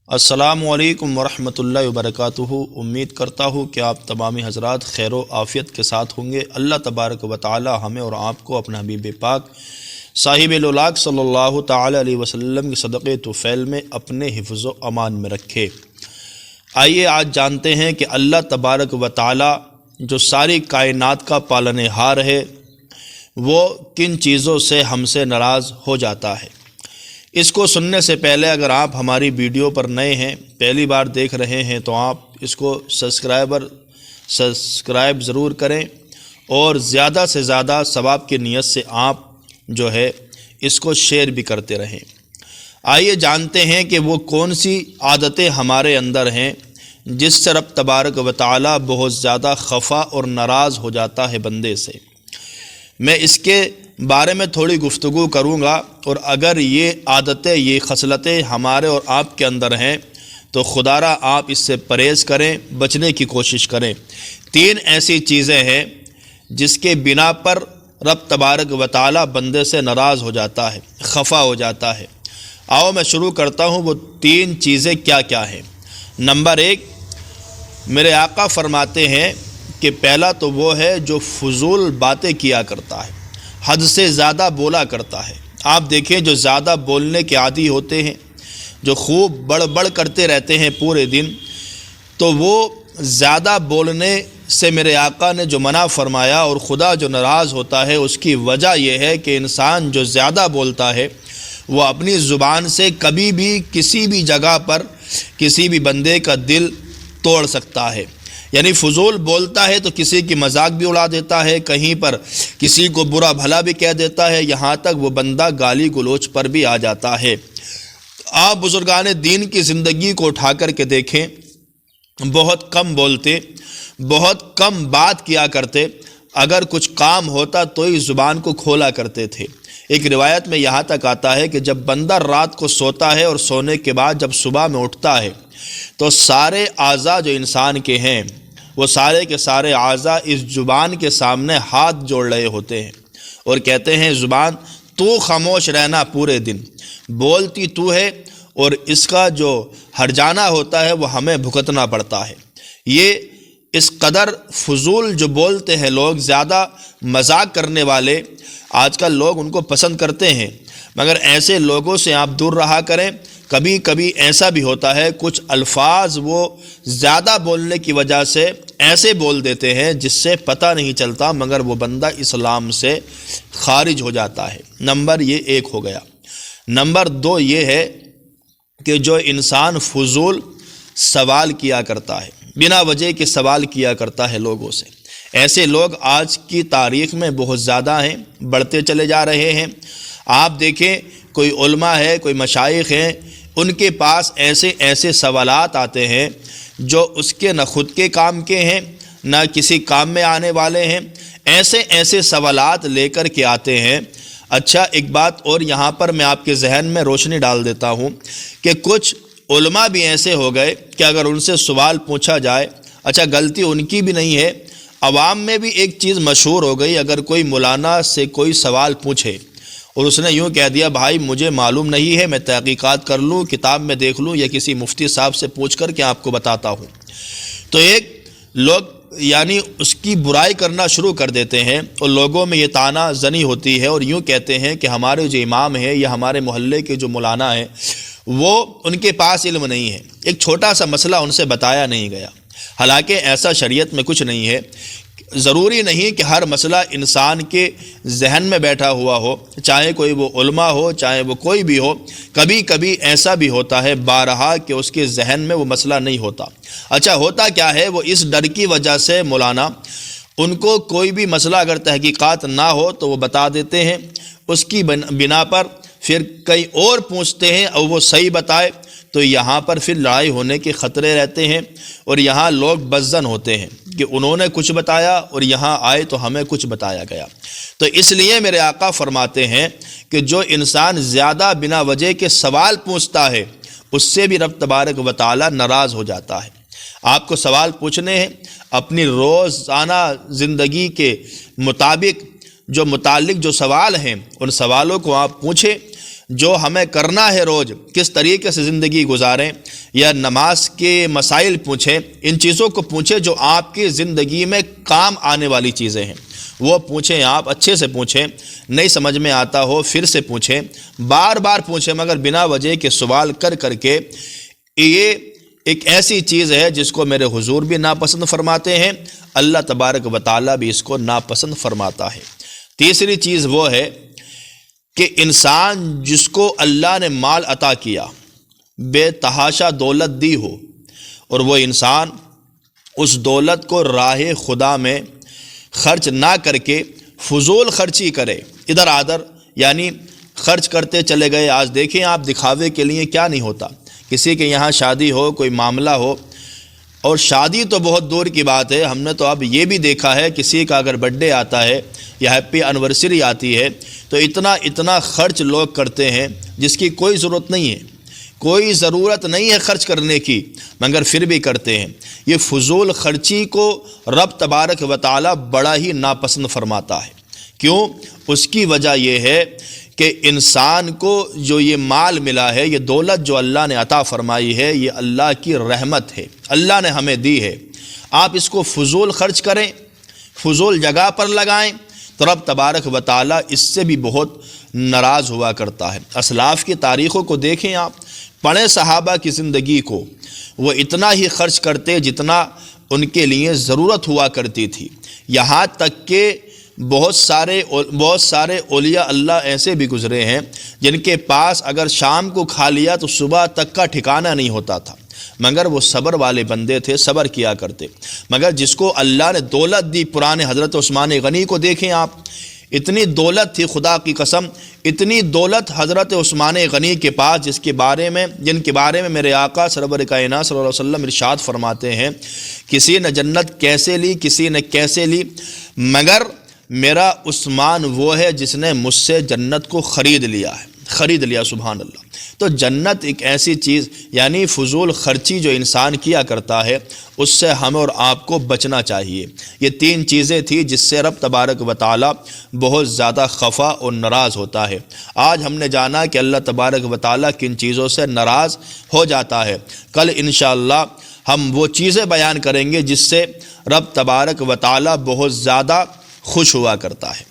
السلام علیکم ورحمۃ اللہ وبرکاتہ۔ امید کرتا ہوں کہ آپ تمامی حضرات خیر و عافیت کے ساتھ ہوں گے۔ اللہ تبارک و تعالی ہمیں اور آپ کو اپنا حبیب پاک صاحب الاولاق صلی اللہ تعالی علیہ وسلم کے صدقے طفیل میں اپنے حفظ و امان میں رکھے۔ آئیے آج جانتے ہیں کہ اللہ تبارک و تعالی جو ساری کائنات کا پالنہار ہے وہ کن چیزوں سے ہم سے ناراض ہو جاتا ہے۔ اس کو سننے سے پہلے اگر آپ ہماری ویڈیو پر نئے ہیں، پہلی بار دیکھ رہے ہیں، تو آپ اس کو سبسکرائب ضرور کریں اور زیادہ سے زیادہ ثواب کی نیت سے آپ جو ہے اس کو شیئر بھی کرتے رہیں۔ آئیے جانتے ہیں کہ وہ کون سی عادتیں ہمارے اندر ہیں جس سے رب تبارک و تعالی بہت زیادہ خفا اور ناراض ہو جاتا ہے بندے سے۔ میں اس کے بارے میں تھوڑی گفتگو کروں گا، اور اگر یہ عادتیں، یہ خصلتیں ہمارے اور آپ کے اندر ہیں تو خدا را آپ اس سے پرہیز کریں، بچنے کی کوشش کریں۔ 3 ایسی چیزیں ہیں جس کے بنا پر رب تبارک و تعالی بندے سے ناراض ہو جاتا ہے، خفا ہو جاتا ہے۔ آؤ میں شروع کرتا ہوں، وہ 3 چیزیں کیا کیا ہیں۔ نمبر 1، میرے آقا فرماتے ہیں کہ پہلا تو وہ ہے جو فضول باتیں کیا کرتا ہے، حد سے زیادہ بولا کرتا ہے۔ آپ دیکھیں جو زیادہ بولنے کے عادی ہوتے ہیں، جو خوب بڑھ کرتے رہتے ہیں پورے دن، تو وہ زیادہ بولنے سے میرے آقا نے جو منع فرمایا اور خدا جو ناراض ہوتا ہے، اس کی وجہ یہ ہے کہ انسان جو زیادہ بولتا ہے وہ اپنی زبان سے کبھی بھی کسی بھی جگہ پر کسی بھی بندے کا دل توڑ سکتا ہے۔ یعنی فضول بولتا ہے تو کسی کی مذاق بھی اڑا دیتا ہے، کہیں پر کسی کو برا بھلا بھی کہہ دیتا ہے، یہاں تک وہ بندہ گالی گلوچ پر بھی آ جاتا ہے۔ آپ بزرگان دین کی زندگی کو اٹھا کر کے دیکھیں، بہت کم بولتے، بہت کم بات کیا کرتے، اگر کچھ کام ہوتا تو ہی زبان کو کھولا کرتے تھے۔ ایک روایت میں یہاں تک آتا ہے کہ جب بندہ رات کو سوتا ہے اور سونے کے بعد جب صبح میں اٹھتا ہے تو سارے اعضاء جو انسان کے ہیں وہ سارے کے سارے اعضاء اس زبان کے سامنے ہاتھ جوڑ رہے ہوتے ہیں اور کہتے ہیں زبان تو خاموش رہنا پورے دن، بولتی تو ہے، اور اس کا جو ہرجانہ ہوتا ہے وہ ہمیں بھگتنا پڑتا ہے۔ یہ اس قدر فضول جو بولتے ہیں لوگ، زیادہ مذاق کرنے والے، آج کل لوگ ان کو پسند کرتے ہیں، مگر ایسے لوگوں سے آپ دور رہا کریں۔ کبھی کبھی ایسا بھی ہوتا ہے کچھ الفاظ وہ زیادہ بولنے کی وجہ سے ایسے بول دیتے ہیں جس سے پتہ نہیں چلتا، مگر وہ بندہ اسلام سے خارج ہو جاتا ہے۔ نمبر یہ 1 ہو گیا۔ نمبر 2 یہ ہے کہ جو انسان فضول سوال کیا کرتا ہے، بنا وجہ کے سوال کیا کرتا ہے لوگوں سے، ایسے لوگ آج کی تاریخ میں بہت زیادہ ہیں، بڑھتے چلے جا رہے ہیں۔ آپ دیکھیں کوئی علماء ہے، کوئی مشائخ ہیں، ان کے پاس ایسے سوالات آتے ہیں جو اس کے نہ خود کے کام کے ہیں نہ کسی کام میں آنے والے ہیں، ایسے سوالات لے کر کے آتے ہیں۔ اچھا ایک بات اور یہاں پر میں آپ کے ذہن میں روشنی ڈال دیتا ہوں کہ کچھ علماء بھی ایسے ہو گئے کہ اگر ان سے سوال پوچھا جائے، اچھا غلطی ان کی بھی نہیں ہے، عوام میں بھی ایک چیز مشہور ہو گئی، اگر کوئی مولانا سے کوئی سوال پوچھے اور اس نے یوں کہہ دیا بھائی مجھے معلوم نہیں ہے، میں تحقیقات کر لوں، کتاب میں دیکھ لوں، یا کسی مفتی صاحب سے پوچھ کر کے آپ کو بتاتا ہوں، تو ایک لوگ یعنی اس کی برائی کرنا شروع کر دیتے ہیں، اور لوگوں میں یہ طعنہ زنی ہوتی ہے اور یوں کہتے ہیں کہ ہمارے جو امام ہیں یا ہمارے محلے کے جو مولانا ہیں وہ ان کے پاس علم نہیں ہے، ایک چھوٹا سا مسئلہ ان سے بتایا نہیں گیا۔ حالانکہ ایسا شریعت میں کچھ نہیں ہے، ضروری نہیں کہ ہر مسئلہ انسان کے ذہن میں بیٹھا ہوا ہو، چاہے کوئی وہ علماء ہو، چاہے وہ کوئی بھی ہو، کبھی کبھی ایسا بھی ہوتا ہے بارہا کہ اس کے ذہن میں وہ مسئلہ نہیں ہوتا۔ اچھا ہوتا کیا ہے، وہ اس ڈر کی وجہ سے مولانا ان کو کوئی بھی مسئلہ اگر تحقیقات نہ ہو تو وہ بتا دیتے ہیں، اس کی بنا پر پھر کئی اور پوچھتے ہیں اور وہ صحیح بتائے تو یہاں پر پھر لڑائی ہونے کے خطرے رہتے ہیں، اور یہاں لوگ بدظن ہوتے ہیں کہ انہوں نے کچھ بتایا اور یہاں آئے تو ہمیں کچھ بتایا گیا۔ تو اس لیے میرے آقا فرماتے ہیں کہ جو انسان زیادہ بنا وجہ کے سوال پوچھتا ہے اس سے بھی رب تبارک و تعالی ناراض ہو جاتا ہے۔ آپ کو سوال پوچھنے ہیں، اپنی روزانہ زندگی کے مطابق جو متعلق جو سوال ہیں ان سوالوں کو آپ پوچھیں، جو ہمیں کرنا ہے روز، کس طریقے سے زندگی گزاریں، یا نماز کے مسائل پوچھیں، ان چیزوں کو پوچھیں جو آپ کی زندگی میں کام آنے والی چیزیں ہیں، وہ پوچھیں، آپ اچھے سے پوچھیں، نہیں سمجھ میں آتا ہو پھر سے پوچھیں، بار بار پوچھیں، مگر بنا وجہ کے سوال کر کر کے یہ ایک ایسی چیز ہے جس کو میرے حضور بھی ناپسند فرماتے ہیں، اللہ تبارک و تعالیٰ بھی اس کو ناپسند فرماتا ہے۔ تیسری چیز وہ ہے کہ انسان جس کو اللہ نے مال عطا کیا، بے تحاشا دولت دی ہو، اور وہ انسان اس دولت کو راہ خدا میں خرچ نہ کر کے فضول خرچی کرے، ادھر ادھر یعنی خرچ کرتے چلے گئے۔ آج دیکھیں آپ، دکھاوے کے لیے کیا نہیں ہوتا، کسی کے یہاں شادی ہو، کوئی معاملہ ہو، اور شادی تو بہت دور کی بات ہے، ہم نے تو اب یہ بھی دیکھا ہے کسی کا اگر برتھ ڈے آتا ہے یا ہیپی انیورسری آتی ہے تو اتنا خرچ لوگ کرتے ہیں جس کی کوئی ضرورت نہیں ہے، کوئی ضرورت نہیں ہے خرچ کرنے کی، مگر پھر بھی کرتے ہیں۔ یہ فضول خرچی کو رب تبارک و تعالی بڑا ہی ناپسند فرماتا ہے۔ کیوں؟ اس کی وجہ یہ ہے کہ انسان کو جو یہ مال ملا ہے، یہ دولت جو اللہ نے عطا فرمائی ہے، یہ اللہ کی رحمت ہے، اللہ نے ہمیں دی ہے۔ آپ اس کو فضول خرچ کریں، فضول جگہ پر لگائیں تو رب تبارک و تعالی اس سے بھی بہت ناراض ہوا کرتا ہے۔ اسلاف کی تاریخوں کو دیکھیں آپ، پڑھیں صحابہ کی زندگی کو، وہ اتنا ہی خرچ کرتے جتنا ان کے لیے ضرورت ہوا کرتی تھی، یہاں تک کہ بہت سارے اولیاء اللہ ایسے بھی گزرے ہیں جن کے پاس اگر شام کو کھا لیا تو صبح تک کا ٹھکانہ نہیں ہوتا تھا، مگر وہ صبر والے بندے تھے، صبر کیا کرتے۔ مگر جس کو اللہ نے دولت دی، پرانے حضرت عثمان غنی کو دیکھیں آپ، اتنی دولت تھی، خدا کی قسم اتنی دولت حضرت عثمان غنی کے پاس، جن کے بارے میں میرے آقا سرور کائنات صلی اللہ علیہ وسلم ارشاد فرماتے ہیں، کسی نے جنت کیسے لی، کسی نے کیسے لی، مگر میرا عثمان وہ ہے جس نے مجھ سے جنت کو خرید لیا، سبحان اللہ۔ تو جنت ایک ایسی چیز، یعنی فضول خرچی جو انسان کیا کرتا ہے، اس سے ہمیں اور آپ کو بچنا چاہیے۔ یہ تین چیزیں تھیں جس سے رب تبارک و تعالی بہت زیادہ خفا اور ناراض ہوتا ہے۔ آج ہم نے جانا کہ اللہ تبارک و تعالی کن چیزوں سے ناراض ہو جاتا ہے، کل انشاءاللہ ہم وہ چیزیں بیان کریں گے جس سے رب تبارک و تعالی بہت زیادہ خوش ہوا کرتا ہے۔